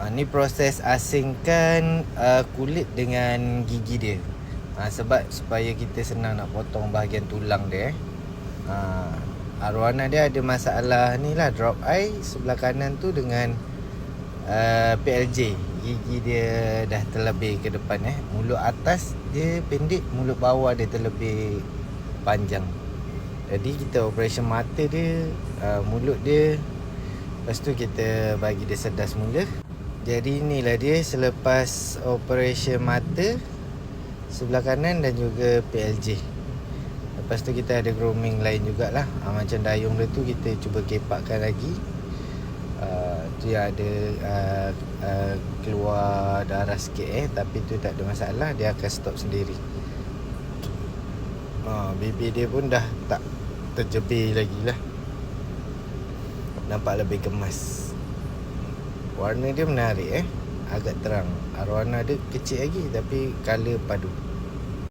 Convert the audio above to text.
Ni proses asingkan kulit dengan gigi dia. Sebab supaya kita senang nak potong bahagian tulang dia. Arwana dia ada masalah ni lah, drop eye sebelah kanan tu dengan PLJ. Gigi dia dah terlebih ke depan. Mulut atas dia pendek, mulut bawah dia terlebih panjang. Jadi kita operation mata dia, mulut dia. Lepas tu kita bagi dia sedar semula. Jadi inilah dia selepas operation mata sebelah kanan dan juga PLJ. Lepas tu kita ada grooming lain jugalah. Macam dayung dia tu kita cuba kepakkan lagi. Tu yang ada keluar darah sikit tapi tu tak ada masalah, dia akan stop sendiri. Bibir dia pun dah tak terjebir lagi lah. Nampak lebih gemas. Warna dia menarik agak terang. Arwana dia kecil lagi tapi color padu.